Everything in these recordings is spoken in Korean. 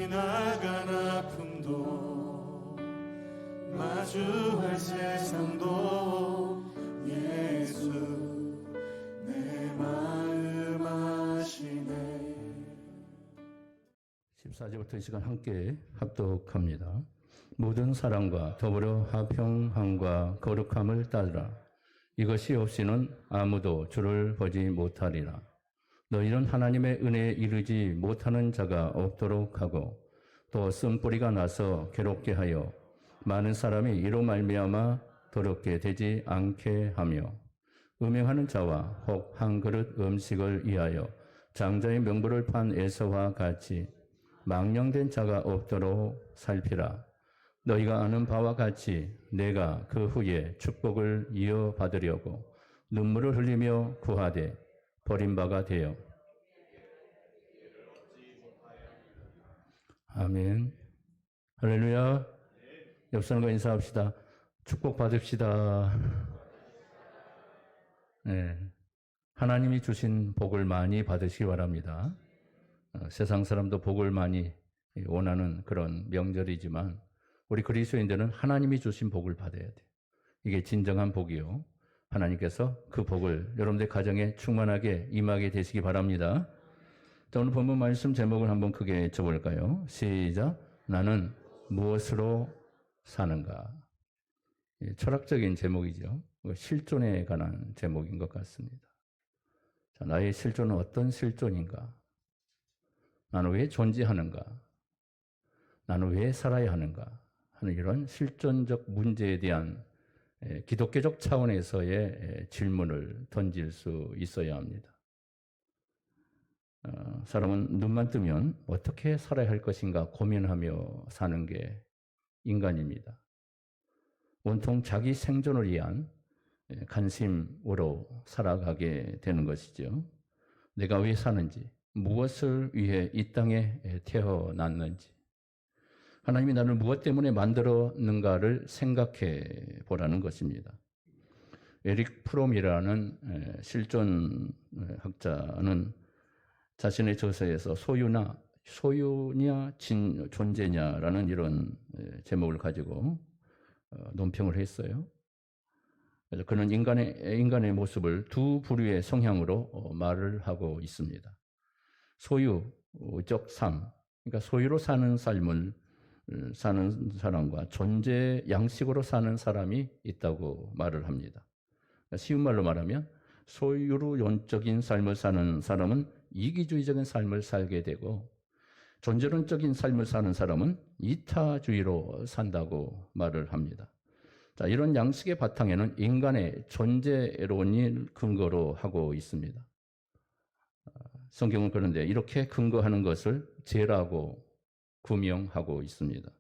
지나간 아픔도 마주할 세상도 예수 내 마음 아시네. 14절부터 이 시간 함께 합독합니다. 모든 사랑과 더불어 화평함과 거룩함을 따르라. 이것이 없이는 아무도 주를 보지 못하리라. 너희는 하나님의 은혜에 이르지 못하는 자가 없도록 하고 또 쓴뿌리가 나서 괴롭게 하여 많은 사람이 이로 말미암아 더럽게 되지 않게 하며 음행하는 자와 혹 한 그릇 음식을 위하여 장자의 명부를 판 에서와 같이 망령된 자가 없도록 살피라. 너희가 아는 바와 같이 내가 그 후에 축복을 이어받으려고 눈물을 흘리며 구하되 버림바가 되어 아멘. 할렐루야. 옆 사람과 인사합시다. 축복받읍시다. 네. 하나님이 주신 복을 많이 받으시기 바랍니다. 세상 사람도 복을 많이 원하는 그런 명절이지만 우리 그리스도인들은 하나님이 주신 복을 받아야 돼요. 이게 진정한 복이요. 하나님께서 그 복을 여러분들 가정에 충만하게 임하게 되시기 바랍니다. 자, 오늘 본문 말씀 제목을 한번 크게 쳐볼까요? 시작. 나는 무엇으로 사는가? 철학적인 제목이죠. 실존에 관한 제목인 것 같습니다. 자, 나의 실존은 어떤 실존인가? 나는 왜 존재하는가? 나는 왜 살아야 하는가? 하는 이런 실존적 문제에 대한 기독교적 차원에서의 질문을 던질 수 있어야 합니다. 사람은 눈만 뜨면 어떻게 살아야 할 것인가 고민하며 사는 게 인간입니다. 온통 자기 생존을 위한 관심으로 살아가게 되는 것이죠. 내가 왜 사는지, 무엇을 위해 이 땅에 태어났는지, 하나님이 나를 무엇 때문에 만들었는가를 생각해 보라는 것입니다. 에릭 프롬이라는 실존학자는 자신의 저서에서 소유냐 존재냐라는 이런 제목을 가지고 논평을 했어요. 그래서 그는 인간의 모습을 두 부류의 성향으로 말을 하고 있습니다. 소유적 삶, 그러니까 소유로 사는 삶을 사는 사람과 존재 양식으로 사는 사람이 있다고 말을 합니다. 쉬운 말로 말하면 소유론적인 삶을 사는 사람은 이기주의적인 삶을 살게 되고 존재론적인 삶을 사는 사람은 이타주의로 산다고 말을 합니다. 자, 이런 양식의 바탕에는 인간의 존재론을 근거로 하고 있습니다. 성경은 그런데 이렇게 근거하는 것을 죄라고 구명하고 있습니다.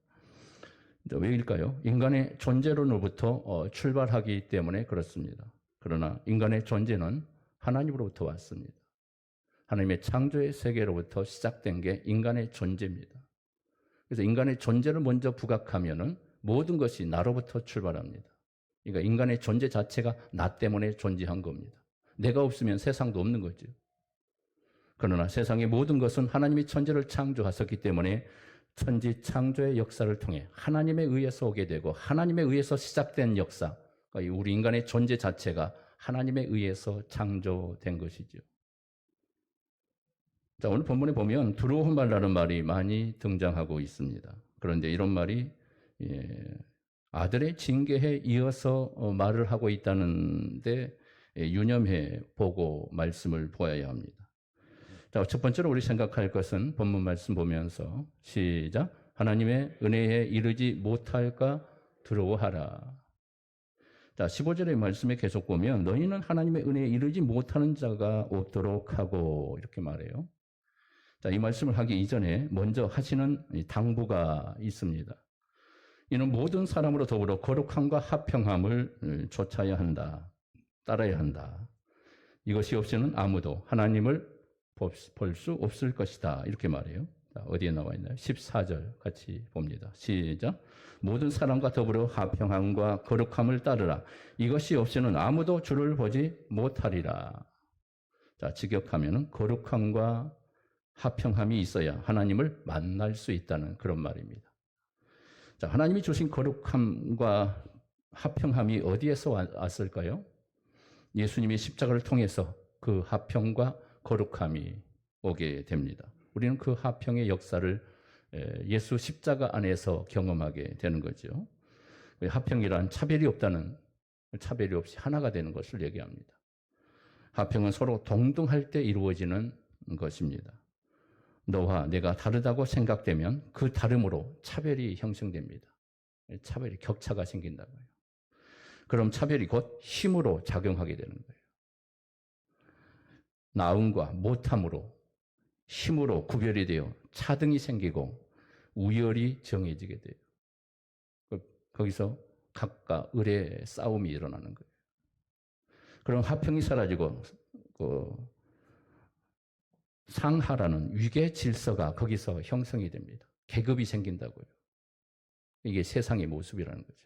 왜일까요? 인간의 존재론으로부터 출발하기 때문에 그렇습니다. 그러나 인간의 존재는 하나님으로부터 왔습니다. 하나님의 창조의 세계로부터 시작된 게 인간의 존재입니다. 그래서 인간의 존재를 먼저 부각하면은 모든 것이 나로부터 출발합니다. 그러니까 인간의 존재 자체가 나 때문에 존재한 겁니다. 내가 없으면 세상도 없는 거죠. 그러나 세상의 모든 것은 하나님이 천지를 창조하셨기 때문에 천지 창조의 역사를 통해 하나님에 의해서 오게 되고 하나님에 의해서 시작된 역사, 그러니까 우리 인간의 존재 자체가 하나님에 의해서 창조된 것이죠. 자, 오늘 본문에 보면 두려워 말라는 말이 많이 등장하고 있습니다. 그런데 이런 말이 아들의 징계에 이어서 말을 하고 있다는데 유념해 보고 말씀을 보아야 합니다. 자, 첫 번째로 우리 생각할 것은 본문 말씀 보면서 시작. 하나님의 은혜에 이르지 못할까 두려워하라. 자, 15절의 말씀에 계속 보면 너희는 하나님의 은혜에 이르지 못하는 자가 없도록 하고 이렇게 말해요. 자, 이 말씀을 하기 이전에 먼저 하시는 당부가 있습니다. 이는 모든 사람으로 더불어 거룩함과 화평함을 좇아야 한다. 따라야 한다. 이것이 없이는 아무도 하나님을 볼 수 없을 것이다. 이렇게 말해요. 자, 어디에 나와 있나요? 14절 같이 봅니다. 시작. 모든 사람과 더불어 화평함과 거룩함을 따르라. 이것이 없이는 아무도 주를 보지 못하리라. 자, 직역하면은 거룩함과 화평함이 있어야 하나님을 만날 수 있다는 그런 말입니다. 자, 하나님이 주신 거룩함과 화평함이 어디에서 왔을까요? 예수님이 십자가를 통해서 그 화평과 거룩함이 오게 됩니다. 우리는 그 화평의 역사를 예수 십자가 안에서 경험하게 되는 거죠. 화평이란 차별이 없다는, 차별이 없이 하나가 되는 것을 얘기합니다. 화평은 서로 동등할 때 이루어지는 것입니다. 너와 내가 다르다고 생각되면 그 다름으로 차별이 형성됩니다. 차별이, 격차가 생긴다고요. 그럼 차별이 곧 힘으로 작용하게 되는 거예요. 나음과 못함으로, 힘으로 구별이 되어 차등이 생기고 우열이 정해지게 돼요. 거기서 각과 을의 싸움이 일어나는 거예요. 그럼 화평이 사라지고 상하라는 위계 질서가 거기서 형성이 됩니다. 계급이 생긴다고요. 이게 세상의 모습이라는 거죠.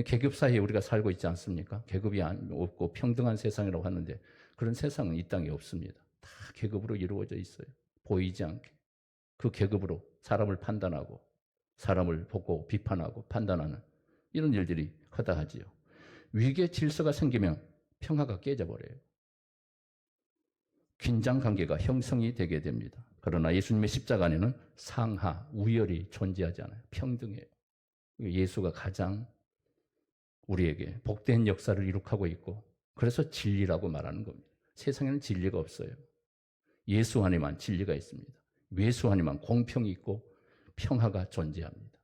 계급 사이에 우리가 살고 있지 않습니까? 계급이 없고 평등한 세상이라고 하는데 그런 세상은 이 땅에 없습니다. 다 계급으로 이루어져 있어요. 보이지 않게. 그 계급으로 사람을 판단하고 사람을 보고 비판하고 판단하는 이런 일들이 허다하지요. 위계 질서가 생기면 평화가 깨져버려요. 긴장 관계가 형성이 되게 됩니다. 그러나 예수님의 십자가 안에는 상하, 우열이 존재하지 않아요. 평등해요. 예수가 가장 우리에게 복된 역사를 이룩하고 있고 그래서 진리라고 말하는 겁니다. 세상에는 진리가 없어요. 예수 안에만 진리가 있습니다. 예수 안에만 공평이 있고 평화가 존재합니다.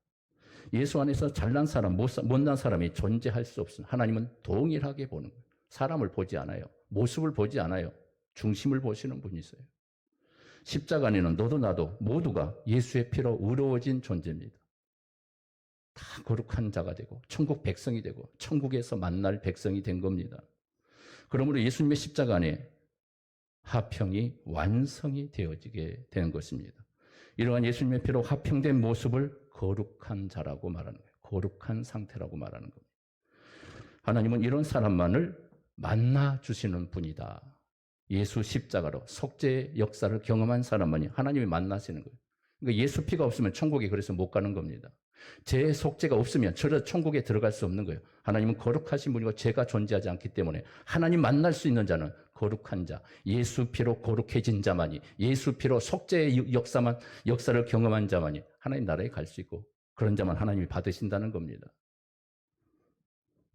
예수 안에서 잘난 사람, 못난 사람이 존재할 수 없습니다. 하나님은 동일하게 보는 거예요. 사람을 보지 않아요. 모습을 보지 않아요. 중심을 보시는 분이세요. 십자가 안에는 너도 나도 모두가 예수의 피로 의로워진 존재입니다. 다 거룩한 자가 되고 천국 백성이 되고 천국에서 만날 백성이 된 겁니다. 그러므로 예수님의 십자가 안에 화평이 완성이 되어지게 되는 것입니다. 이러한 예수님의 피로 화평된 모습을 거룩한 자라고 말하는 거예요. 거룩한 상태라고 말하는 겁니다. 하나님은 이런 사람만을 만나 주시는 분이다. 예수 십자가로 속죄의 역사를 경험한 사람만이 하나님이 만나시는 거예요. 그러니까 예수 피가 없으면 천국에 그래서 못 가는 겁니다. 제 속죄가 없으면 저를 천국에 들어갈 수 없는 거예요. 하나님은 거룩하신 분이고 죄가 존재하지 않기 때문에 하나님 만날 수 있는 자는 거룩한 자, 예수 피로 거룩해진 자만이, 예수 피로 속죄의 역사를 경험한 자만이 하나님 나라에 갈 수 있고 그런 자만 하나님이 받으신다는 겁니다.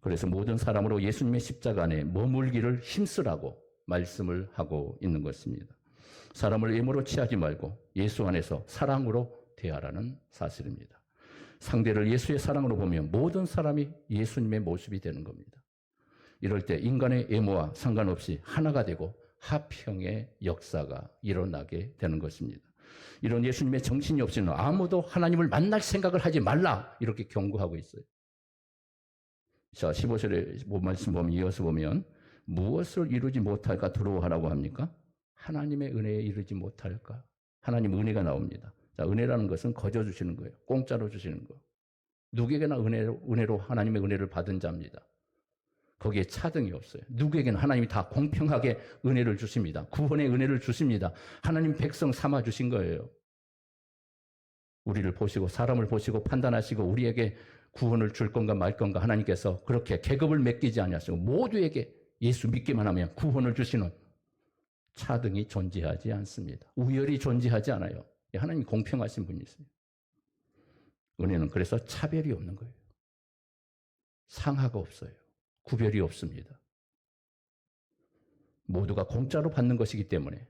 그래서 모든 사람으로 예수님의 십자가 안에 머물기를 힘쓰라고 말씀을 하고 있는 것입니다. 사람을 외모로 취하지 말고 예수 안에서 사랑으로 대하라는 사실입니다. 상대를 예수의 사랑으로 보면 모든 사람이 예수님의 모습이 되는 겁니다. 이럴 때 인간의 외모와 상관없이 하나가 되고 화평의 역사가 일어나게 되는 것입니다. 이런 예수님의 정신이 없이는 아무도 하나님을 만날 생각을 하지 말라 이렇게 경고하고 있어요. 자, 15절에 말씀 보면 이어서 보면 무엇을 이루지 못할까 두려워하라고 합니까? 하나님의 은혜에 이르지 못할까? 하나님 은혜가 나옵니다. 자, 은혜라는 것은 거저 주시는 거예요. 공짜로 주시는 거. 누구에게나 은혜로 하나님의 은혜를 받은 자입니다. 거기에 차등이 없어요. 누구에게나 하나님이 다 공평하게 은혜를 주십니다. 구원의 은혜를 주십니다. 하나님 백성 삼아 주신 거예요. 우리를 보시고 사람을 보시고 판단하시고 우리에게 구원을 줄 건가 말 건가 하나님께서 그렇게 계급을 맡기지 아니하시고 모두에게 예수 믿기만 하면 구원을 주시는 차등이 존재하지 않습니다. 우열이 존재하지 않아요. 하나님 공평하신 분이세요. 은혜는 그래서 차별이 없는 거예요. 상하가 없어요. 구별이 없습니다. 모두가 공짜로 받는 것이기 때문에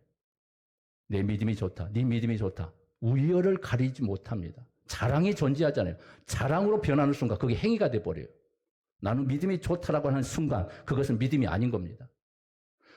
내 믿음이 좋다, 네 믿음이 좋다, 우열을 가리지 못합니다. 자랑이 존재하잖아요. 자랑으로 변하는 순간 그게 행위가 돼버려요. 나는 믿음이 좋다라고 하는 순간 그것은 믿음이 아닌 겁니다.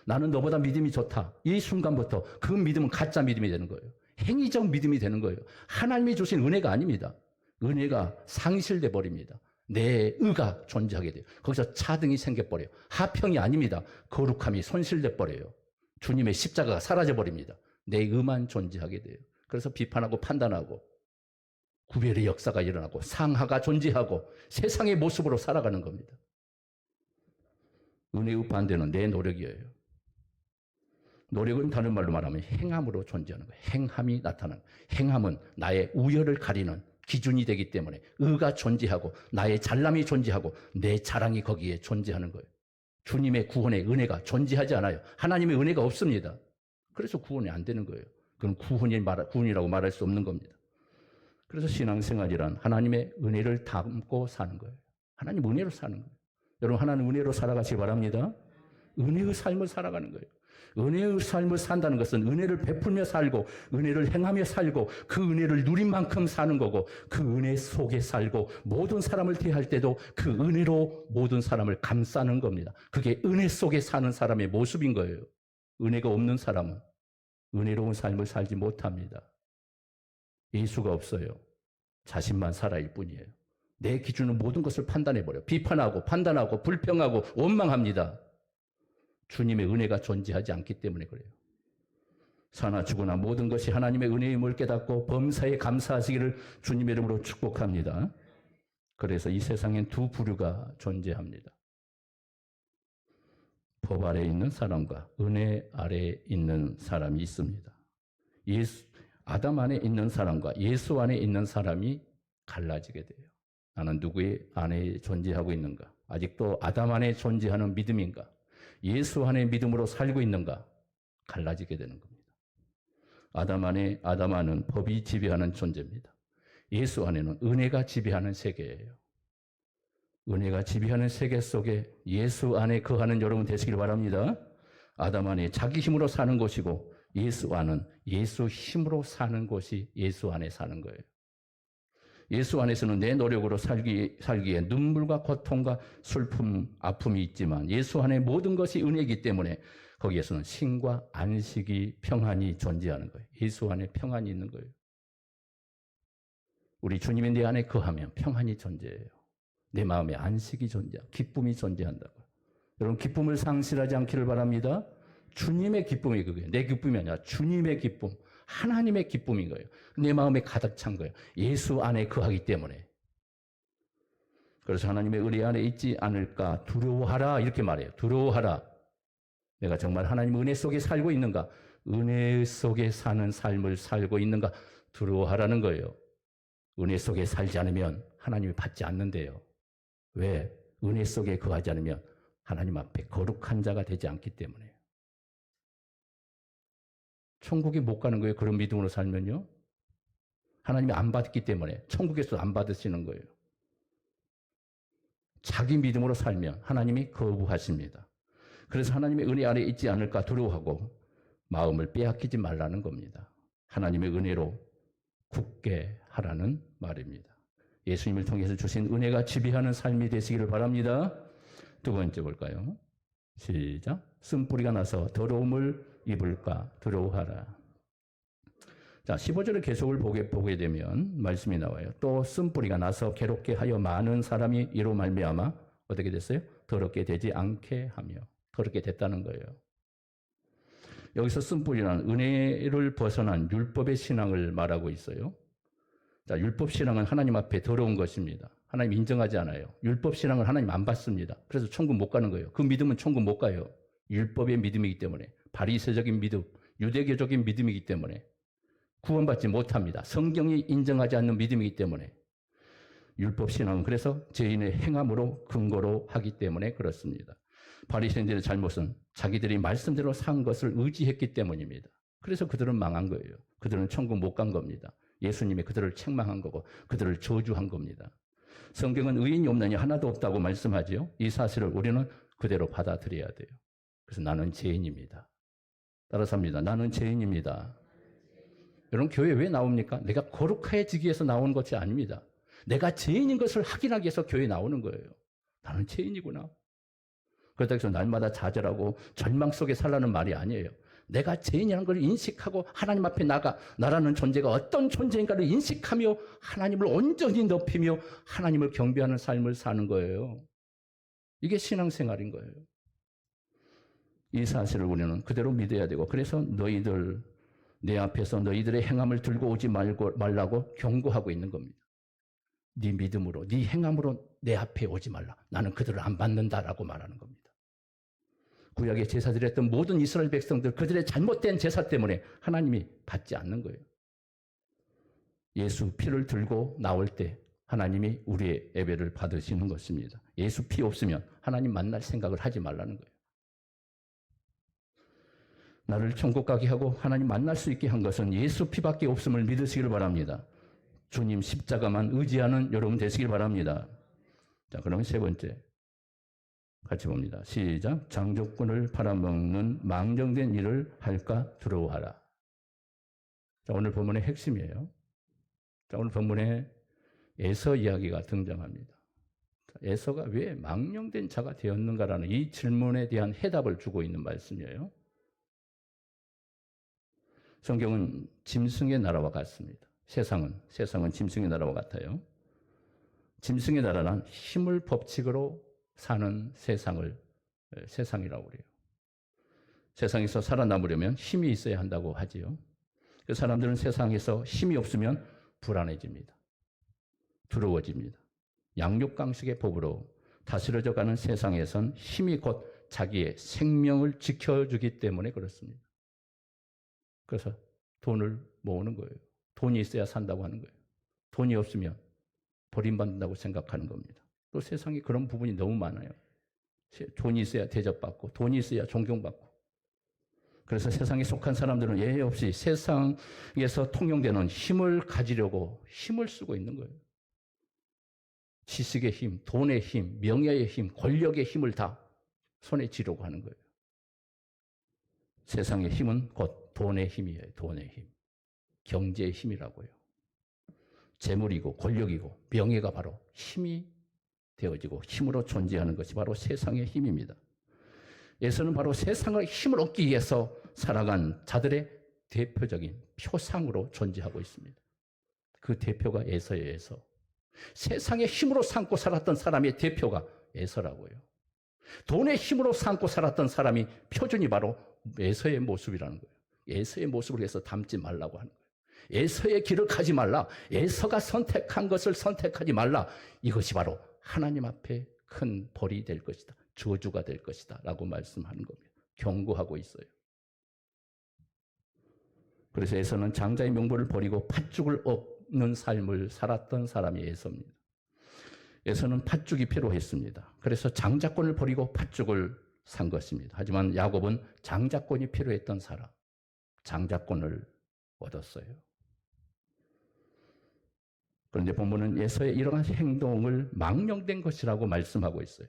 나는 너보다 믿음이 좋다. 이 순간부터 그 믿음은 가짜 믿음이 되는 거예요. 행위적 믿음이 되는 거예요. 하나님이 주신 은혜가 아닙니다. 은혜가 상실돼 버립니다. 내 의가 존재하게 돼요. 거기서 차등이 생겨버려요. 하평이 아닙니다. 거룩함이 손실돼 버려요. 주님의 십자가가 사라져 버립니다. 내 의만 존재하게 돼요. 그래서 비판하고 판단하고 구별의 역사가 일어나고 상하가 존재하고 세상의 모습으로 살아가는 겁니다. 은혜의 반대는 내 노력이에요. 노력은 다른 말로 말하면 행함으로 존재하는 거예요. 행함이 나타나는 거예요. 행함은 나의 우열을 가리는 기준이 되기 때문에 의가 존재하고 나의 잘남이 존재하고 내 자랑이 거기에 존재하는 거예요. 주님의 구원의 은혜가 존재하지 않아요. 하나님의 은혜가 없습니다. 그래서 구원이 안 되는 거예요. 그건 구원이라고 말할 수 없는 겁니다. 그래서 신앙생활이란 하나님의 은혜를 담고 사는 거예요. 하나님 은혜로 사는 거예요. 여러분 하나님 은혜로 살아가시기 바랍니다. 은혜의 삶을 살아가는 거예요. 은혜의 삶을 산다는 것은 은혜를 베풀며 살고 은혜를 행하며 살고 그 은혜를 누린 만큼 사는 거고 그 은혜 속에 살고 모든 사람을 대할 때도 그 은혜로 모든 사람을 감싸는 겁니다. 그게 은혜 속에 사는 사람의 모습인 거예요. 은혜가 없는 사람은 은혜로운 삶을 살지 못합니다. 예수가 없어요. 자신만 살아일 뿐이에요. 내 기준은 모든 것을 판단해버려요. 비판하고 판단하고 불평하고 원망합니다. 주님의 은혜가 존재하지 않기 때문에 그래요. 사나 죽으나 모든 것이 하나님의 은혜임을 깨닫고 범사에 감사하시기를 주님의 이름으로 축복합니다. 그래서 이 세상엔 두 부류가 존재합니다. 법 아래에 있는 사람과 은혜 아래에 있는 사람이 있습니다. 아담 안에 있는 사람과 예수 안에 있는 사람이 갈라지게 돼요. 나는 누구의 안에 존재하고 있는가? 아직도 아담 안에 존재하는 믿음인가? 예수 안에 믿음으로 살고 있는가? 갈라지게 되는 겁니다. 아담 안은 법이 지배하는 존재입니다. 예수 안에는 은혜가 지배하는 세계예요. 은혜가 지배하는 세계 속에 예수 안에 거하는 여러분 되시길 바랍니다. 아담 안에 자기 힘으로 사는 것이고 예수 안은 예수 힘으로 사는 것이 예수 안에 사는 거예요. 예수 안에서는 내 노력으로 살기에 눈물과 고통과 슬픔, 아픔이 있지만 예수 안에 모든 것이 은혜이기 때문에 거기에서는 쉼과 안식이 평안이 존재하는 거예요. 예수 안에 평안이 있는 거예요. 우리 주님이 내 안에 거하면 평안이 존재해요. 내 마음에 안식이 존재하고 기쁨이 존재한다고요. 여러분 기쁨을 상실하지 않기를 바랍니다. 주님의 기쁨이 그거예요. 내 기쁨이 아니라 주님의 기쁨, 하나님의 기쁨인 거예요. 내 마음에 가득 찬 거예요. 예수 안에 거하기 때문에. 그래서 하나님의 은혜 안에 있지 않을까 두려워하라 이렇게 말해요. 두려워하라. 내가 정말 하나님의 은혜 속에 살고 있는가? 은혜 속에 사는 삶을 살고 있는가? 두려워하라는 거예요. 은혜 속에 살지 않으면 하나님이 받지 않는데요. 왜? 은혜 속에 거하지 않으면 하나님 앞에 거룩한 자가 되지 않기 때문에. 천국에 못 가는 거예요. 그런 믿음으로 살면요. 하나님이 안 받기 때문에 천국에서 안 받으시는 거예요. 자기 믿음으로 살면 하나님이 거부하십니다. 그래서 하나님의 은혜 아래 있지 않을까 두려워하고 마음을 빼앗기지 말라는 겁니다. 하나님의 은혜로 굳게 하라는 말입니다. 예수님을 통해서 주신 은혜가 지배하는 삶이 되시기를 바랍니다. 두 번째 볼까요? 시작. 쓴뿌리가 나서 더러움을 입을까 두려워하라. 자, 15절의 계속을 보게 되면 말씀이 나와요. 또 쓴뿌리가 나서 괴롭게 하여 많은 사람이 이로 말미암아 어떻게 됐어요? 더럽게 되지 않게 하며. 더럽게 됐다는 거예요. 여기서 쓴뿌리는 은혜를 벗어난 율법의 신앙을 말하고 있어요. 자, 율법 신앙은 하나님 앞에 더러운 것입니다. 하나님 인정하지 않아요. 율법 신앙을 하나님 안 받습니다. 그래서 천국 못 가는 거예요. 그 믿음은 천국 못 가요. 율법의 믿음이기 때문에, 바리새적인 믿음, 유대교적인 믿음이기 때문에 구원받지 못합니다. 성경이 인정하지 않는 믿음이기 때문에. 율법 신앙은 그래서 죄인의 행함으로 근거로 하기 때문에 그렇습니다. 바리새인들의 잘못은 자기들이 말씀대로 산 것을 의지했기 때문입니다. 그래서 그들은 망한 거예요. 그들은 천국 못 간 겁니다. 예수님이 그들을 책망한 거고 그들을 저주한 겁니다. 성경은 의인이 없느니 하나도 없다고 말씀하지요. 이 사실을 우리는 그대로 받아들여야 돼요. 그래서 나는 죄인입니다. 따라서 합니다. 나는 죄인입니다. 여러분 교회 왜 나옵니까? 내가 거룩해지기 위해서 나오는 것이 아닙니다. 내가 죄인인 것을 확인하기 위해서 교회에 나오는 거예요. 나는 죄인이구나. 그렇다고 해서 날마다 좌절하고 절망 속에 살라는 말이 아니에요. 내가 죄인이라는 걸 인식하고 하나님 앞에 나라는 존재가 어떤 존재인가를 인식하며 하나님을 온전히 높이며 하나님을 경배하는 삶을 사는 거예요. 이게 신앙생활인 거예요. 이 사실을 우리는 그대로 믿어야 되고, 그래서 너희들 내 앞에서 너희들의 행함을 들고 오지 말라고 경고하고 있는 겁니다. 네 믿음으로, 네 행함으로 내 앞에 오지 말라. 나는 그들을 안 받는다라고 말하는 겁니다. 구약의 제사드렸던 모든 이스라엘 백성들 그들의 잘못된 제사 때문에 하나님이 받지 않는 거예요. 예수 피를 들고 나올 때 하나님이 우리의 예배를 받으시는 것입니다. 예수 피 없으면 하나님 만날 생각을 하지 말라는 거예요. 나를 천국 가게 하고 하나님 만날 수 있게 한 것은 예수 피밖에 없음을 믿으시길 바랍니다. 주님 십자가만 의지하는 여러분 되시길 바랍니다. 자, 그러면 세 번째 같이 봅니다. 시작. 장조건을 팔아먹는 망정된 일을 할까 두려워하라. 자, 오늘 본문의 핵심이에요. 자, 오늘 본문에 에서 이야기가 등장합니다. 에서가 왜 망령된 자가 되었는가라는 이 질문에 대한 해답을 주고 있는 말씀이에요. 성경은 짐승의 나라와 같습니다. 세상은 짐승의 나라와 같아요. 짐승의 나라는 힘을 법칙으로 사는 세상이라고 그래요. 세상에서 살아남으려면 힘이 있어야 한다고 하지요. 그 사람들은 세상에서 힘이 없으면 불안해집니다. 두려워집니다. 양육강식의 법으로 다스려져 가는 세상에선 힘이 곧 자기의 생명을 지켜주기 때문에 그렇습니다. 그래서 돈을 모으는 거예요. 돈이 있어야 산다고 하는 거예요. 돈이 없으면 버림받는다고 생각하는 겁니다. 또 세상에 그런 부분이 너무 많아요. 돈이 있어야 대접받고 돈이 있어야 존경받고. 그래서 세상에 속한 사람들은 예외 없이 세상에서 통용되는 힘을 가지려고 힘을 쓰고 있는 거예요. 지식의 힘, 돈의 힘, 명예의 힘, 권력의 힘을 다 손에 쥐려고 하는 거예요. 세상의 힘은 곧 돈의 힘이에요. 돈의 힘. 경제의 힘이라고요. 재물이고 권력이고 명예가 바로 힘이 되어지고 힘으로 존재하는 것이 바로 세상의 힘입니다. 에서는 바로 세상의 힘을 얻기 위해서 살아간 자들의 대표적인 표상으로 존재하고 있습니다. 그 대표가 에서예요. 에서. 세상의 힘으로 삼고 살았던 사람의 대표가 에서라고요. 돈의 힘으로 삼고 살았던 사람이 표준이 바로 에서의 모습이라는 거예요. 에서의 모습을 해서 담지 말라고 하는 거예요. 에서의 길을 가지 말라. 에서가 선택한 것을 선택하지 말라. 이것이 바로 하나님 앞에 큰 벌이 될 것이다. 저주가 될 것이다. 라고 말씀하는 겁니다. 경고하고 있어요. 그래서 에서는 장자의 명분을 버리고 팥죽을 얻는 삶을 살았던 사람이 에서입니다. 에서는 팥죽이 필요했습니다. 그래서 장자권을 버리고 팥죽을 산 것입니다. 하지만 야곱은 장자권이 필요했던 사람, 장자권을 얻었어요. 그런데 본문은 에서의 이러한 행동을 망령된 것이라고 말씀하고 있어요.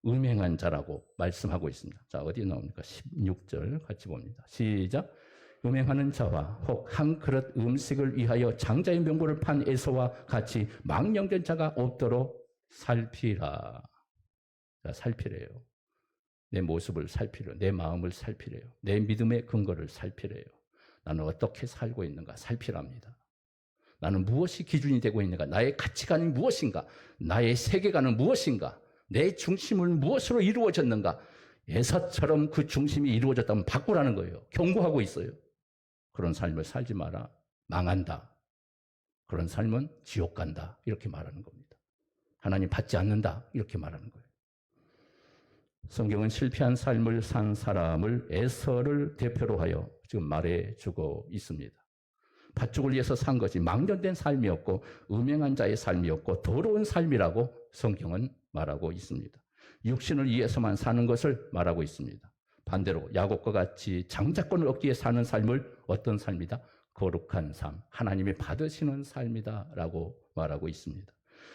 음행한 자라고 말씀하고 있습니다. 자, 어디 나옵니까? 16절 같이 봅니다. 시작. 음행하는 자와 혹 한 그릇 음식을 위하여 장자의 명분을 판 에서와 같이 망령된 자가 없도록 살피라. 자, 살피래요. 내 모습을 살피려, 내 마음을 살피래요. 내 믿음의 근거를 살피래요. 나는 어떻게 살고 있는가 살피랍니다. 나는 무엇이 기준이 되고 있는가? 나의 가치관이 무엇인가? 나의 세계관은 무엇인가? 내 중심은 무엇으로 이루어졌는가? 에서처럼 그 중심이 이루어졌다면 바꾸라는 거예요. 경고하고 있어요. 그런 삶을 살지 마라. 망한다. 그런 삶은 지옥 간다. 이렇게 말하는 겁니다. 하나님 받지 않는다. 이렇게 말하는 거예요. 성경은 실패한 삶을 산 사람을 에서를 대표로 하여 지금 말해주고 있습니다. 팥죽을 위해서 산 것이 망령된 삶이었고 음행한 자의 삶이었고 더러운 삶이라고 성경은 말하고 있습니다. 육신을 위해서만 사는 것을 말하고 있습니다. 반대로 야곱과 같이 장자권을 얻기 위해 사는 삶을 어떤 삶이다? 거룩한 삶, 하나님이 받으시는 삶이다 라고 말하고 있습니다.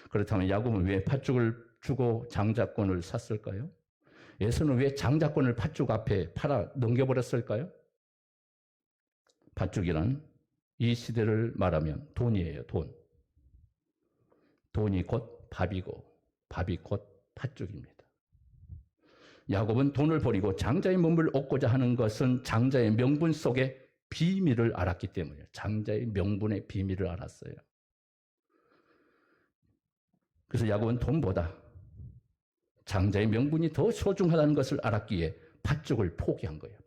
그렇다면 야곱은 왜 팥죽을 주고 장자권을 샀을까요? 에서는 왜 장자권을 팥죽 앞에 팔아 넘겨버렸을까요? 팥죽이란 이 시대를 말하면 돈이에요. 돈. 돈이 곧 밥이고 밥이 곧 팥죽입니다. 야곱은 돈을 버리고 장자의 몸을 얻고자 하는 것은 장자의 명분 속에 비밀을 알았기 때문이에요. 장자의 명분의 비밀을 알았어요. 그래서 야곱은 돈보다 장자의 명분이 더 소중하다는 것을 알았기에 팥죽을 포기한 거예요.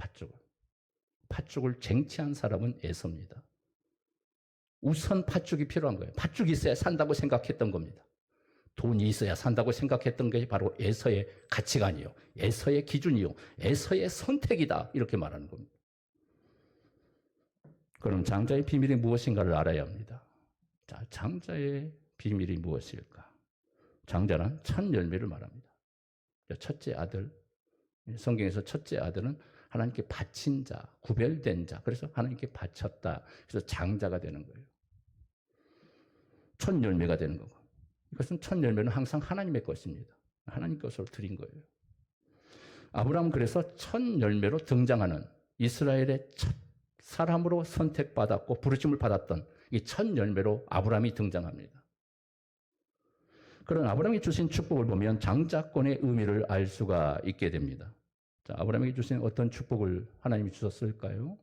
팥죽을 쟁취한 사람은 에서입니다. 우선 팥죽이 필요한 거예요. 팥죽이 있어야 산다고 생각했던 겁니다. 돈이 있어야 산다고 생각했던 게 바로 에서의 가치관이요, 에서의 기준이요, 에서의 선택이다, 이렇게 말하는 겁니다. 그럼 장자의 비밀이 무엇인가를 알아야 합니다. 자, 장자의 비밀이 무엇일까? 장자는 첫 열매를 말합니다. 첫째 아들, 성경에서 첫째 아들은 하나님께 바친 자, 구별된 자, 그래서 하나님께 바쳤다. 그래서 장자가 되는 거예요. 첫 열매가 되는 거고, 이것은 첫 열매는 항상 하나님의 것입니다. 하나님 것으로 드린 거예요. 아브라함은 그래서 첫 열매로 등장하는 이스라엘의 첫 사람으로 선택받았고 부르심을 받았던 이 첫 열매로 아브라함이 등장합니다. 그런 아브라함이 주신 축복을 보면 장자권의 의미를 알 수가 있게 됩니다. 자, 아브라함에게 주신 어떤 축복을 하나님이 주셨을까요?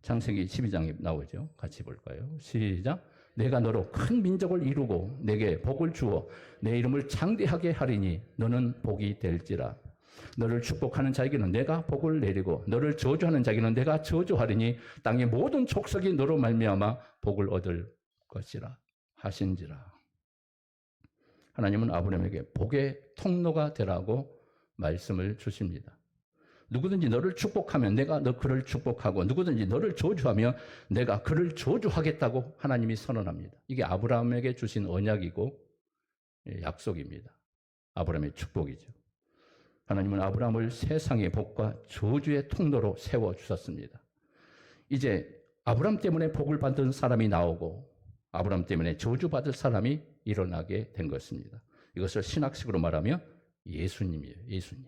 창세기 12장에 나오죠. 같이 볼까요? 시작. 내가 너로 큰 민족을 이루고 내게 복을 주어 내 이름을 장대하게 하리니 너는 복이 될지라. 너를 축복하는 자에게는 내가 복을 내리고 너를 저주하는 자에게는 내가 저주하리니 땅의 모든 족속이 너로 말미암아 복을 얻을 것이라 하신지라. 하나님은 아브라함에게 복의 통로가 되라고 말씀을 주십니다. 누구든지 너를 축복하면 내가 그를 축복하고 누구든지 너를 저주하면 내가 그를 저주하겠다고 하나님이 선언합니다. 이게 아브라함에게 주신 언약이고 약속입니다. 아브라함의 축복이죠. 하나님은 아브라함을 세상의 복과 저주의 통로로 세워주셨습니다. 이제 아브라함 때문에 복을 받은 사람이 나오고 아브라함 때문에 저주받을 사람이 일어나게 된 것입니다. 이것을 신학식으로 말하면 예수님이에요. 예수님.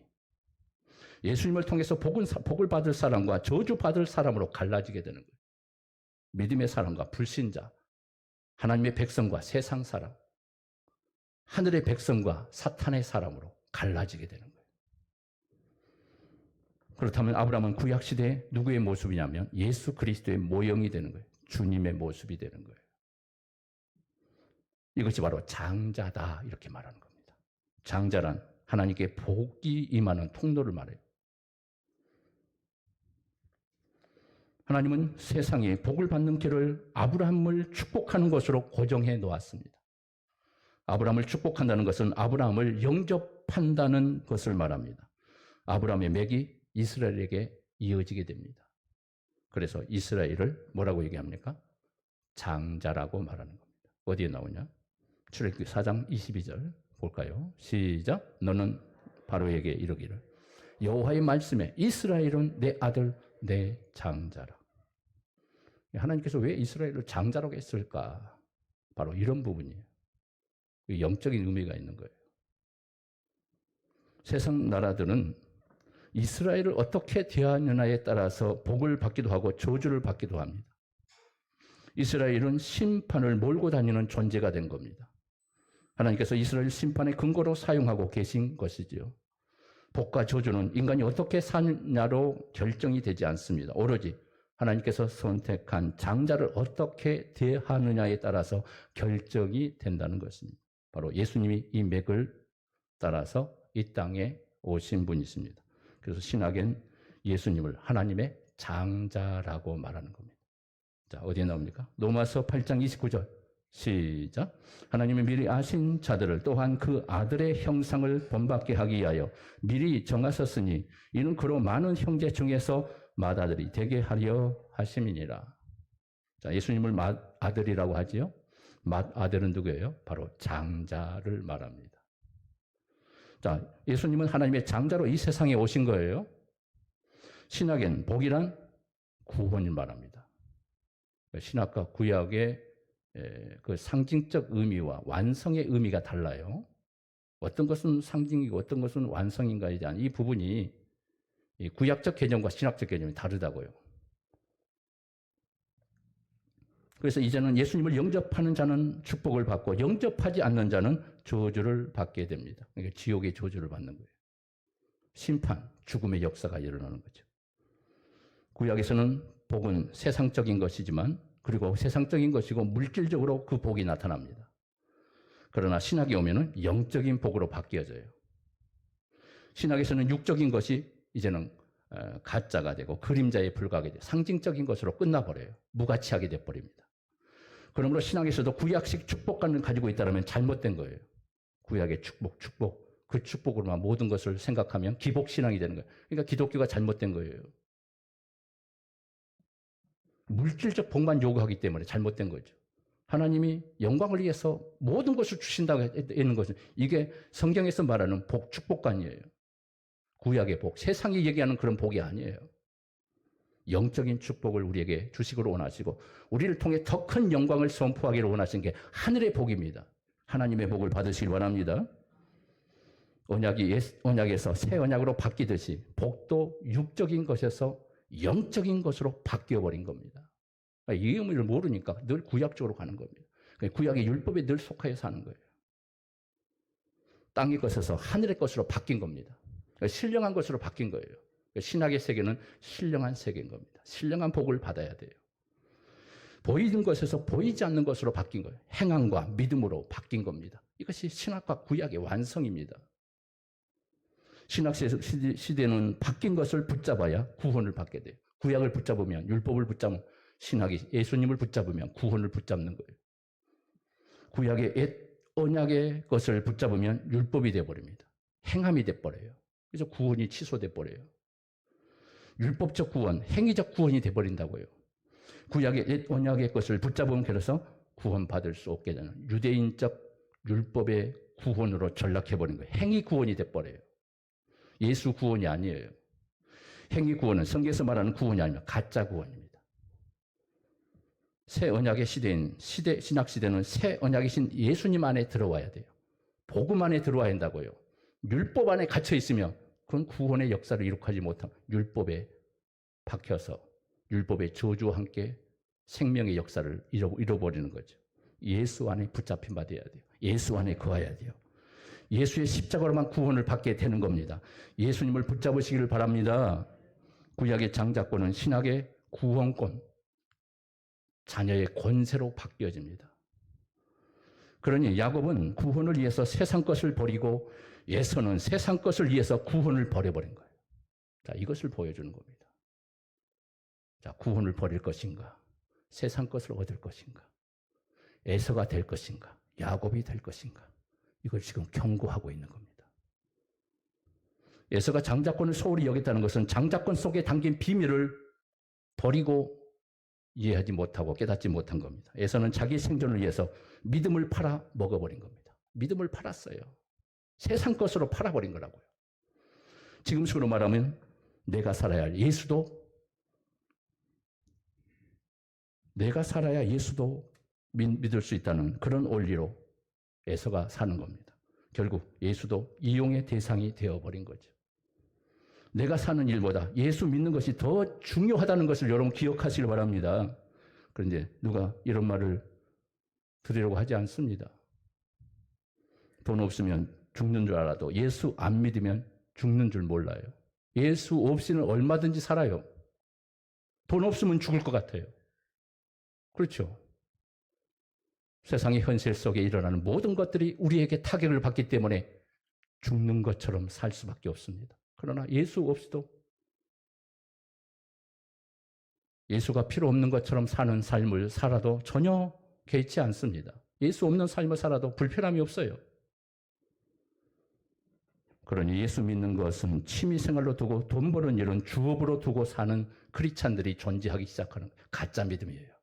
예수님을 통해서 복을 받을 사람과 저주받을 사람으로 갈라지게 되는 거예요. 믿음의 사람과 불신자, 하나님의 백성과 세상 사람, 하늘의 백성과 사탄의 사람으로 갈라지게 되는 거예요. 그렇다면 아브라함은 구약시대에 누구의 모습이냐면 예수 그리스도의 모형이 되는 거예요. 주님의 모습이 되는 거예요. 이것이 바로 장자다, 이렇게 말하는 겁니다. 장자란 하나님께 복이 임하는 통로를 말해요. 하나님은 세상에 복을 받는 길을 아브라함을 축복하는 것으로 고정해 놓았습니다. 아브라함을 축복한다는 것은 아브라함을 영접한다는 것을 말합니다. 아브라함의 맥이 이스라엘에게 이어지게 됩니다. 그래서 이스라엘을 뭐라고 얘기합니까? 장자라고 말하는 겁니다. 어디에 나오냐? 출애굽기 4장 22절 볼까요? 시작. 너는 바로에게 이르기를 여호와의 말씀에 이스라엘은 내 아들 내 장자라. 하나님께서 왜 이스라엘을 장자라고 했을까? 바로 이런 부분이에요. 영적인 의미가 있는 거예요. 세상 나라들은 이스라엘을 어떻게 대하느냐에 따라서 복을 받기도 하고 저주를 받기도 합니다. 이스라엘은 심판을 몰고 다니는 존재가 된 겁니다. 하나님께서 이스라엘 심판의 근거로 사용하고 계신 것이지요. 복과 저주는 인간이 어떻게 사느냐로 결정이 되지 않습니다. 오로지 하나님께서 선택한 장자를 어떻게 대하느냐에 따라서 결정이 된다는 것입니다. 바로 예수님이 이 맥을 따라서 이 땅에 오신 분이십니다. 그래서 신학엔 예수님을 하나님의 장자라고 말하는 겁니다. 자, 어디에 나옵니까? 로마서 8장 29절 시작. 하나님이 미리 아신 자들을 또한 그 아들의 형상을 본받게 하기 위하여 미리 정하셨으니 이는 그로 많은 형제 중에서 맏아들이 되게 하려 하심이니라. 자, 예수님을 맏아들이라고 하지요. 맏아들은 누구예요? 바로 장자를 말합니다. 자, 예수님은 하나님의 장자로 이 세상에 오신 거예요. 신학엔 복이란 구원을 말합니다. 신학과 구약의 그 상징적 의미와 완성의 의미가 달라요. 어떤 것은 상징이고 어떤 것은 완성인가에 대한 이 부분이 이 구약적 개념과 신학적 개념이 다르다고요. 그래서 이제는 예수님을 영접하는 자는 축복을 받고 영접하지 않는 자는 저주를 받게 됩니다. 그러니까 지옥의 저주를 받는 거예요. 심판, 죽음의 역사가 일어나는 거죠. 구약에서는 복은 세상적인 것이지만 그리고 세상적인 것이고 물질적으로 그 복이 나타납니다. 그러나 신학이 오면은 영적인 복으로 바뀌어져요. 신학에서는 육적인 것이 이제는 가짜가 되고 그림자에 불과하게 돼요. 상징적인 것으로 끝나버려요. 무가치하게 돼버립니다. 그러므로 신학에서도 구약식 축복관을 가지고 있다면 잘못된 거예요. 구약의 축복. 그 축복으로만 모든 것을 생각하면 기복신앙이 되는 거예요. 그러니까 기독교가 잘못된 거예요. 물질적 복만 요구하기 때문에 잘못된 거죠. 하나님이 영광을 위해서 모든 것을 주신다고 했는 것은 이게 성경에서 말하는 복, 축복관이에요. 구약의 복, 세상이 얘기하는 그런 복이 아니에요. 영적인 축복을 우리에게 주시기를 원하시고 우리를 통해 더 큰 영광을 선포하기를 원하신 게 하늘의 복입니다. 하나님의 복을 받으시길 원합니다. 언약에서 새 언약으로 바뀌듯이 복도 육적인 것에서 영적인 것으로 바뀌어버린 겁니다. 이 의미를 모르니까 늘 구약적으로 가는 겁니다. 구약의 율법에 늘 속하여 사는 거예요. 땅의 것에서 하늘의 것으로 바뀐 겁니다. 신령한 것으로 바뀐 거예요. 신학의 세계는 신령한 세계인 겁니다. 신령한 복을 받아야 돼요. 보이는 것에서 보이지 않는 것으로 바뀐 거예요. 행함과 믿음으로 바뀐 겁니다. 이것이 신학과 구약의 완성입니다. 신학 시대는 바뀐 것을 붙잡아야 구원을 받게 돼요. 구약을 붙잡으면, 율법을 붙잡으면, 신학이 예수님을 붙잡으면 구원을 붙잡는 거예요. 구약의 옛 언약의 것을 붙잡으면 율법이 되어버립니다. 행함이 되어버려요. 그래서 구원이 취소돼 버려요. 율법적 구원, 행위적 구원이 되어버린다고요. 구약의 옛 언약의 것을 붙잡으면 그래서 구원받을 수 없게 되는 유대인적 율법의 구원으로 전락해버린 거예요. 행위 구원이 되어버려요. 예수 구원이 아니에요. 행위 구원은 성경에서 말하는 구원이 아니라 가짜 구원입니다. 새 언약의 신학 시대는 새 언약이신 예수님 안에 들어와야 돼요. 복음 안에 들어와야 한다고요. 율법 안에 갇혀 있으면 그건 구원의 역사를 이룩하지 못한 율법에 박혀서 율법의 저주와 함께 생명의 역사를 잃어버리는 거죠. 예수 안에 붙잡힌 바 되어야 돼요. 예수 안에 거해야 돼요. 예수의 십자가로만 구원을 받게 되는 겁니다. 예수님을 붙잡으시기를 바랍니다. 구약의 장자권은 신학의 구원권, 자녀의 권세로 바뀌어집니다. 그러니 야곱은 구원을 위해서 세상 것을 버리고 에서는 세상 것을 위해서 구원을 버려버린 거예요. 자, 이것을 보여주는 겁니다. 자, 구원을 버릴 것인가? 세상 것을 얻을 것인가? 에서가 될 것인가? 야곱이 될 것인가? 이걸 지금 경고하고 있는 겁니다. 에서가 장자권을 소홀히 여겼다는 것은 장자권 속에 담긴 비밀을 버리고 이해하지 못하고 깨닫지 못한 겁니다. 에서는 자기 생존을 위해서 믿음을 팔아 먹어버린 겁니다. 믿음을 팔았어요. 세상 것으로 팔아버린 거라고요. 지금식으로 말하면 내가 살아야 할 예수도, 내가 살아야 예수도 믿을 수 있다는 그런 원리로 에서가 사는 겁니다. 결국 예수도 이용의 대상이 되어버린 거죠. 내가 사는 일보다 예수 믿는 것이 더 중요하다는 것을 여러분 기억하시길 바랍니다. 그런데 누가 이런 말을 들으려고 하지 않습니다. 돈 없으면 죽는 줄 알아도 예수 안 믿으면 죽는 줄 몰라요. 예수 없이는 얼마든지 살아요. 돈 없으면 죽을 것 같아요. 그렇죠? 세상의 현실 속에 일어나는 모든 것들이 우리에게 타격을 받기 때문에 죽는 것처럼 살 수밖에 없습니다. 그러나 예수 없이도 예수가 필요 없는 것처럼 사는 삶을 살아도 전혀 개의치 않습니다. 예수 없는 삶을 살아도 불편함이 없어요. 그러니 예수 믿는 것은 취미생활로 두고 돈 버는 일은 주업으로 두고 사는 크리스찬들이 존재하기 시작하는 가짜 믿음이에요.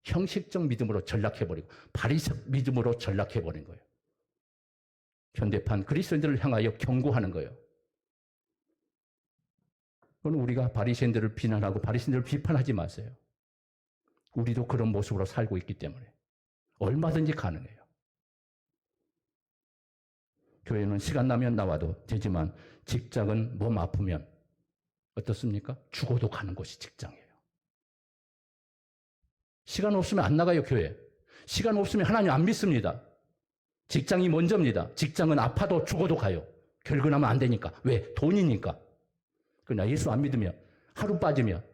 형식적 믿음으로 전락해버리고 바리새적 믿음으로 전락해버린 거예요. 현대판 그리스도인들을 향하여 경고하는 거예요. 그건 우리가 바리새인들을 비난하고 바리새인들을 비판하지 마세요. 우리도 그런 모습으로 살고 있기 때문에 얼마든지 가능해요. 교회는 시간 나면 나와도 되지만 직장은 몸 아프면 어떻습니까? 죽어도 가는 곳이 직장이에요. 시간 없으면 안 나가요, 교회. 시간 없으면 하나님 안 믿습니다. 직장이 먼저입니다. 직장은 아파도 죽어도 가요. 결근하면 안 되니까. 왜? 돈이니까. 그러나 예수 안 믿으면 하루 빠지면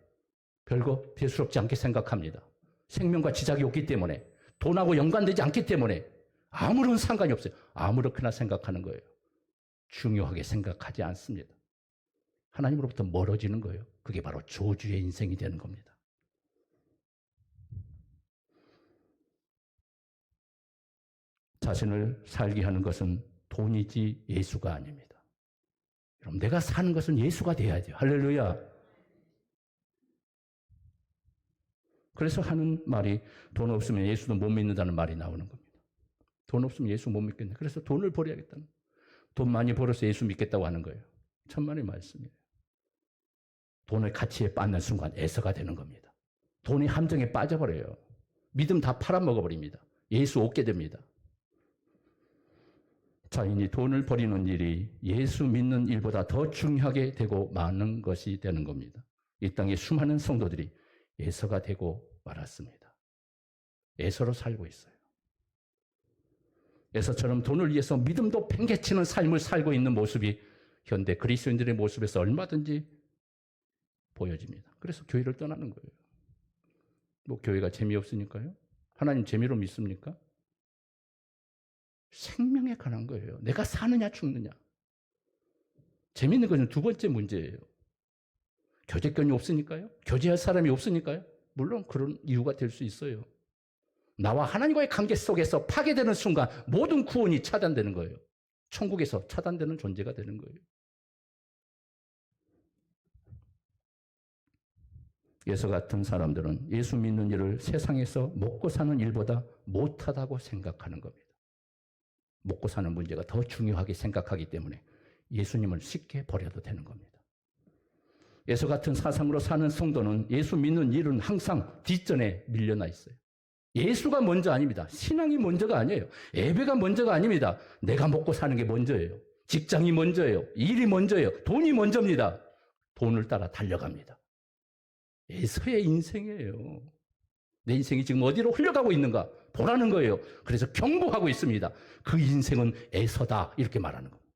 별거 대수롭지 않게 생각합니다. 생명과 지작이 없기 때문에 돈하고 연관되지 않기 때문에 아무런 상관이 없어요. 아무렇게나 생각하는 거예요. 중요하게 생각하지 않습니다. 하나님으로부터 멀어지는 거예요. 그게 바로 저주의 인생이 되는 겁니다. 자신을 살게 하는 것은 돈이지 예수가 아닙니다. 그럼 내가 사는 것은 예수가 돼야죠. 할렐루야. 그래서 하는 말이 돈 없으면 예수도 못 믿는다는 말이 나오는 겁니다. 돈 없으면 예수 못 믿겠네. 그래서 돈을 벌어야겠다는. 돈 많이 벌어서 예수 믿겠다고 하는 거예요. 천만의 말씀이에요. 돈의 가치에 빠는 순간 애서가 되는 겁니다. 돈이 함정에 빠져버려요. 믿음 다 팔아먹어버립니다. 예수 없게 됩니다. 자인이 돈을 버리는 일이 예수 믿는 일보다 더 중요하게 되고 많은 것이 되는 겁니다. 이 땅에 수많은 성도들이 애서가 되고 말았습니다. 애서로 살고 있어요. 애서처럼 돈을 위해서 믿음도 팽개치는 삶을 살고 있는 모습이 현대 그리스도인들의 모습에서 얼마든지 보여집니다. 그래서 교회를 떠나는 거예요. 뭐 교회가 재미없으니까요? 하나님 재미로 믿습니까? 생명에 관한 거예요. 내가 사느냐 죽느냐. 재밌는 것은 두 번째 문제예요. 교제권이 없으니까요? 교제할 사람이 없으니까요? 물론 그런 이유가 될 수 있어요. 나와 하나님과의 관계 속에서 파괴되는 순간 모든 구원이 차단되는 거예요. 천국에서 차단되는 존재가 되는 거예요. 예수 같은 사람들은 예수 믿는 일을 세상에서 먹고 사는 일보다 못하다고 생각하는 겁니다. 먹고 사는 문제가 더 중요하게 생각하기 때문에 예수님을 쉽게 버려도 되는 겁니다. 예수 같은 사상으로 사는 성도는 예수 믿는 일은 항상 뒷전에 밀려나 있어요. 예수가 먼저 아닙니다. 신앙이 먼저가 아니에요. 예배가 먼저가 아닙니다. 내가 먹고 사는 게 먼저예요. 직장이 먼저예요. 일이 먼저예요. 돈이 먼저입니다. 돈을 따라 달려갑니다. 예수의 인생이에요. 내 인생이 지금 어디로 흘러가고 있는가 보라는 거예요. 그래서 경고하고 있습니다. 그 인생은 애서다 이렇게 말하는 겁니다.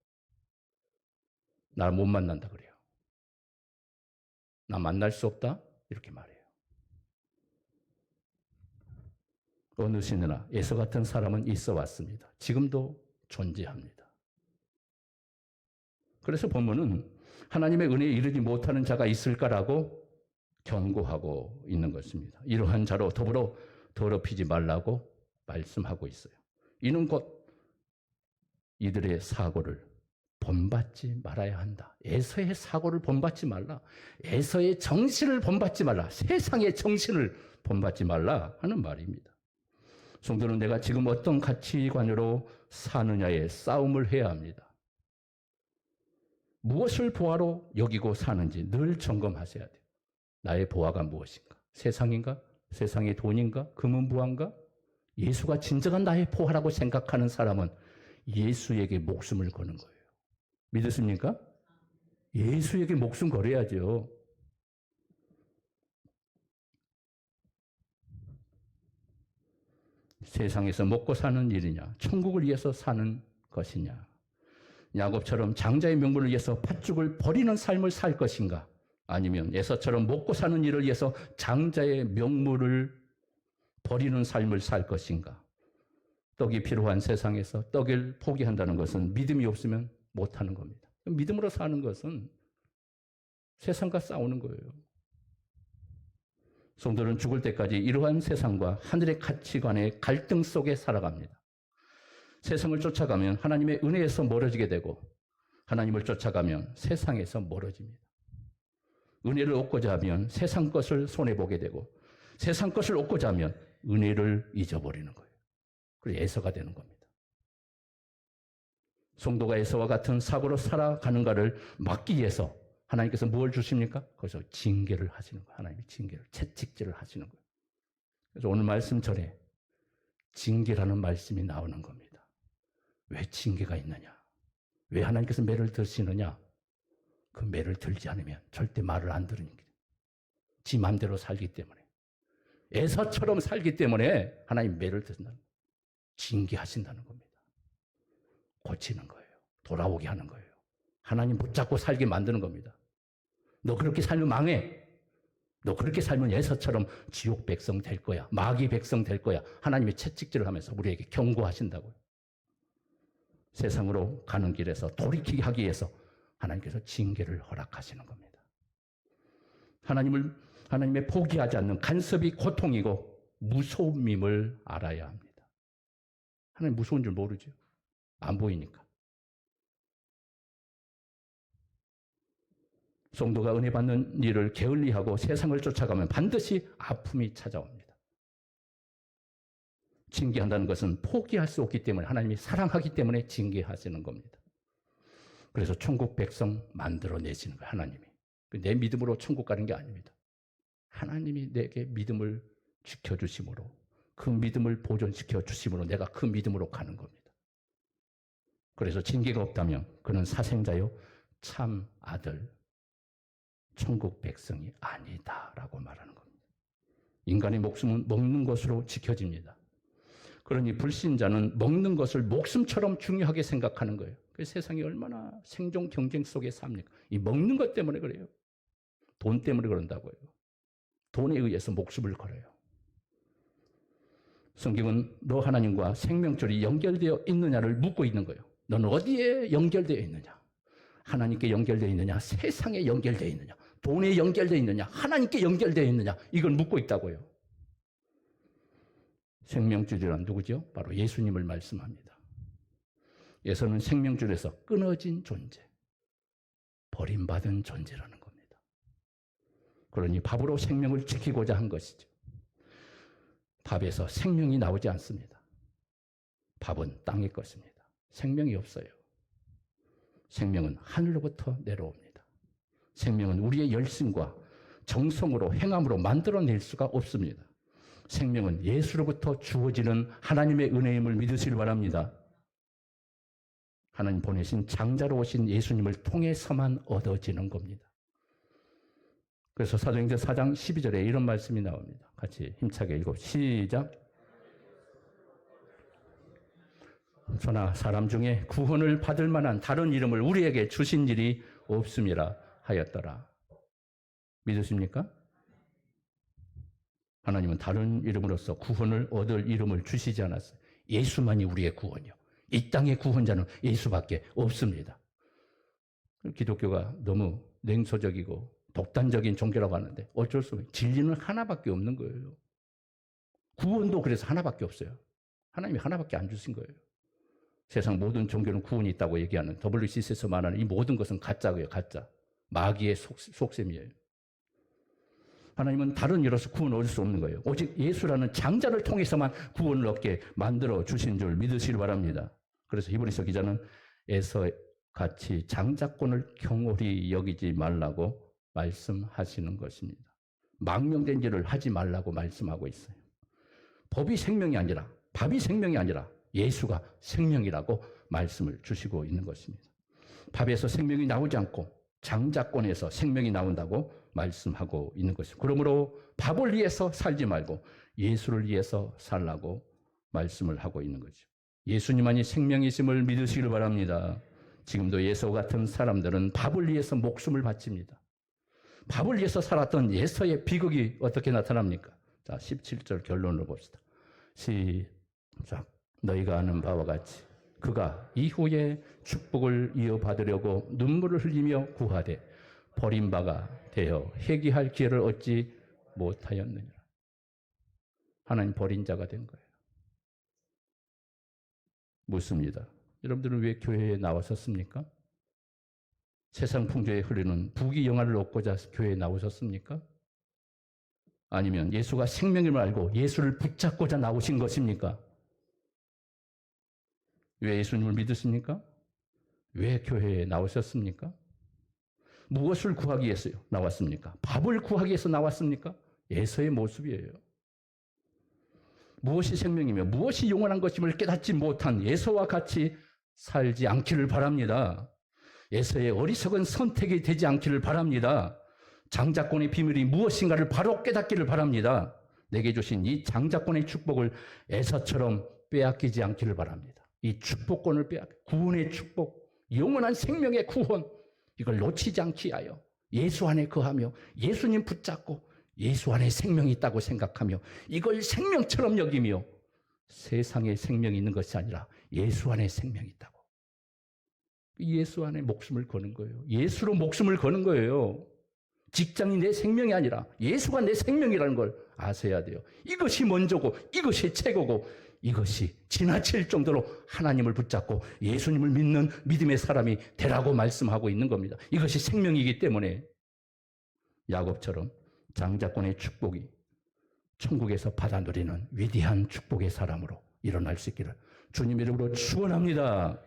날 못 만난다 그래요. 나 만날 수 없다 이렇게 말해요. 어느 시대나 예수 같은 사람은 있어 왔습니다. 지금도 존재합니다. 그래서 본문은 하나님의 은혜에 이르지 못하는 자가 있을까라고 경고하고 있는 것입니다. 이러한 자로 더불어 더럽히지 말라고 말씀하고 있어요. 이는 곧 이들의 사고를 본받지 말아야 한다. 에서의 사고를 본받지 말라. 에서의 정신을 본받지 말라. 세상의 정신을 본받지 말라 하는 말입니다. 성도는 내가 지금 어떤 가치관으로 사느냐에 싸움을 해야 합니다. 무엇을 보화로 여기고 사는지 늘 점검하셔야 돼요. 나의 보화가 무엇인가? 세상인가? 세상의 돈인가? 금은부화인가? 예수가 진정한 나의 보화라고 생각하는 사람은 예수에게 목숨을 거는 거예요. 믿으십니까? 예수에게 목숨 걸어야죠. 세상에서 먹고 사는 일이냐? 천국을 위해서 사는 것이냐? 야곱처럼 장자의 명분을 위해서 팥죽을 버리는 삶을 살 것인가? 아니면 에서처럼 먹고 사는 일을 위해서 장자의 명물을 버리는 삶을 살 것인가? 떡이 필요한 세상에서 떡을 포기한다는 것은 믿음이 없으면 못하는 겁니다. 믿음으로 사는 것은 세상과 싸우는 거예요. 성도는 죽을 때까지 이러한 세상과 하늘의 가치관의 갈등 속에 살아갑니다. 세상을 쫓아가면 하나님의 은혜에서 멀어지게 되고 하나님을 쫓아가면 세상에서 멀어집니다. 은혜를 얻고자 하면 세상 것을 손해보게 되고 세상 것을 얻고자 하면 은혜를 잊어버리는 거예요. 그래서 에서가 되는 겁니다. 성도가 에서와 같은 사고로 살아가는가를 막기 위해서 하나님께서 뭘 주십니까? 거기서 징계를 하시는 거예요. 하나님이 징계를, 채찍질을 하시는 거예요. 그래서 오늘 말씀 전에 징계라는 말씀이 나오는 겁니다. 왜 징계가 있느냐? 왜 하나님께서 매를 드시느냐? 그 매를 들지 않으면 절대 말을 안 들으니까. 지 마음대로 살기 때문에. 에서처럼 살기 때문에 하나님 매를 드신다는 거예요. 징계하신다는 겁니다. 고치는 거예요. 돌아오게 하는 거예요. 하나님 붙잡고 살게 만드는 겁니다. 너 그렇게 살면 망해. 너 그렇게 살면 에서처럼 지옥 백성 될 거야. 마귀 백성 될 거야. 하나님이 채찍질을 하면서 우리에게 경고하신다고요. 세상으로 가는 길에서 돌이키게 하기 위해서 하나님께서 징계를 허락하시는 겁니다. 하나님의 포기하지 않는 간섭이 고통이고 무서움임을 알아야 합니다. 하나님 무서운 줄 모르죠. 안 보이니까. 성도가 은혜 받는 일을 게을리하고 세상을 쫓아가면 반드시 아픔이 찾아옵니다. 징계한다는 것은 포기할 수 없기 때문에, 하나님이 사랑하기 때문에 징계하시는 겁니다. 그래서 천국 백성 만들어내시는 거예요, 하나님이. 내 믿음으로 천국 가는 게 아닙니다. 하나님이 내게 믿음을 지켜주심으로, 그 믿음을 보존시켜 주심으로 내가 그 믿음으로 가는 겁니다. 그래서 징계가 없다면 그는 사생자요 참 아들, 천국 백성이 아니다라고 말하는 겁니다. 인간의 목숨은 먹는 것으로 지켜집니다. 그러니 불신자는 먹는 것을 목숨처럼 중요하게 생각하는 거예요. 그 세상이 얼마나 생존 경쟁 속에 삽니까? 이 먹는 것 때문에 그래요. 돈 때문에 그런다고요. 돈에 의해서 목숨을 걸어요. 성경은 너 하나님과 생명줄이 연결되어 있느냐를 묻고 있는 거예요. 너는 어디에 연결되어 있느냐? 하나님께 연결되어 있느냐? 세상에 연결되어 있느냐? 돈에 연결되어 있느냐? 하나님께 연결되어 있느냐? 이걸 묻고 있다고요. 생명줄이란 누구죠? 바로 예수님을 말씀합니다. 예수는 생명줄에서 끊어진 존재, 버림받은 존재라는 겁니다. 그러니 밥으로 생명을 지키고자 한 것이죠. 밥에서 생명이 나오지 않습니다. 밥은 땅의 것입니다. 생명이 없어요. 생명은 하늘로부터 내려옵니다. 생명은 우리의 열심과 정성으로 행함으로 만들어낼 수가 없습니다. 생명은 예수로부터 주어지는 하나님의 은혜임을 믿으시길 바랍니다. 하나님 보내신 장자로 오신 예수님을 통해서만 얻어지는 겁니다. 그래서 사도행전 4장 12절에 이런 말씀이 나옵니다. 같이 힘차게 읽어 시작. 저나 사람 중에 구원을 받을 만한 다른 이름을 우리에게 주신 일이 없음이라 하였더라. 믿으십니까? 하나님은 다른 이름으로서 구원을 얻을 이름을 주시지 않았어요. 예수만이 우리의 구원이요. 이 땅의 구원자는 예수밖에 없습니다. 기독교가 너무 냉소적이고 독단적인 종교라고 하는데 어쩔 수 없어요. 진리는 하나밖에 없는 거예요. 구원도 그래서 하나밖에 없어요. 하나님이 하나밖에 안 주신 거예요. 세상 모든 종교는 구원이 있다고 얘기하는 WCC에서 말하는 이 모든 것은 가짜예요. 가짜. 마귀의 속셈이에요. 하나님은 다른 이로서 구원을 얻을 수 없는 거예요. 오직 예수라는 장자를 통해서만 구원을 얻게 만들어 주신 줄 믿으시길 바랍니다. 그래서 히브리서 기자는 에서같이 장자권을 경홀히 여기지 말라고 말씀하시는 것입니다. 망명된 일을 하지 말라고 말씀하고 있어요. 법이 생명이 아니라, 밥이 생명이 아니라 예수가 생명이라고 말씀을 주시고 있는 것입니다. 밥에서 생명이 나오지 않고 장자권에서 생명이 나온다고 말씀하고 있는 것입니다. 그러므로 밥을 위해서 살지 말고 예수를 위해서 살라고 말씀을 하고 있는 거죠. 예수님만이 생명이심을 믿으시길 바랍니다. 지금도 예수와 같은 사람들은 밥을 위해서 목숨을 바칩니다. 밥을 위해서 살았던 예수의 비극이 어떻게 나타납니까? 자, 17절 결론을 봅시다. 시작. 너희가 아는 바와 같이 그가 이후에 축복을 이어받으려고 눈물을 흘리며 구하되 버림바가 되어 회개할 기회를 얻지 못하였느니라. 하나님 버린 자가 된 거예요. 묻습니다. 여러분들은 왜 교회에 나왔었습니까? 세상 풍조에 흐르는 부귀영화를 얻고자 교회에 나오셨습니까? 아니면 예수가 생명임을 알고 예수를 붙잡고자 나오신 것입니까? 왜 예수님을 믿으십니까? 왜 교회에 나오셨습니까? 무엇을 구하기 위해서 나왔습니까? 밥을 구하기 위해서 나왔습니까? 예수의 모습이에요. 무엇이 생명이며 무엇이 영원한 것임을 깨닫지 못한 예수와 같이 살지 않기를 바랍니다. 예수의 어리석은 선택이 되지 않기를 바랍니다. 장자권의 비밀이 무엇인가를 바로 깨닫기를 바랍니다. 내게 주신 이 장자권의 축복을 에서처럼 빼앗기지 않기를 바랍니다. 이 축복권을 구원의 축복, 영원한 생명의 구원, 이걸 놓치지 않기 위하여 예수 안에 거하며 예수님 붙잡고 예수 안에 생명이 있다고 생각하며 이걸 생명처럼 여기며 세상에 생명이 있는 것이 아니라 예수 안에 생명이 있다고. 예수 안에 목숨을 거는 거예요. 예수로 목숨을 거는 거예요. 직장이 내 생명이 아니라 예수가 내 생명이라는 걸 아셔야 돼요. 이것이 먼저고 이것이 최고고 이것이 지나칠 정도로 하나님을 붙잡고 예수님을 믿는 믿음의 사람이 되라고 말씀하고 있는 겁니다. 이것이 생명이기 때문에 야곱처럼 장자권의 축복이 천국에서 받아 누리는 위대한 축복의 사람으로 일어날 수 있기를 주님 이름으로 축원합니다.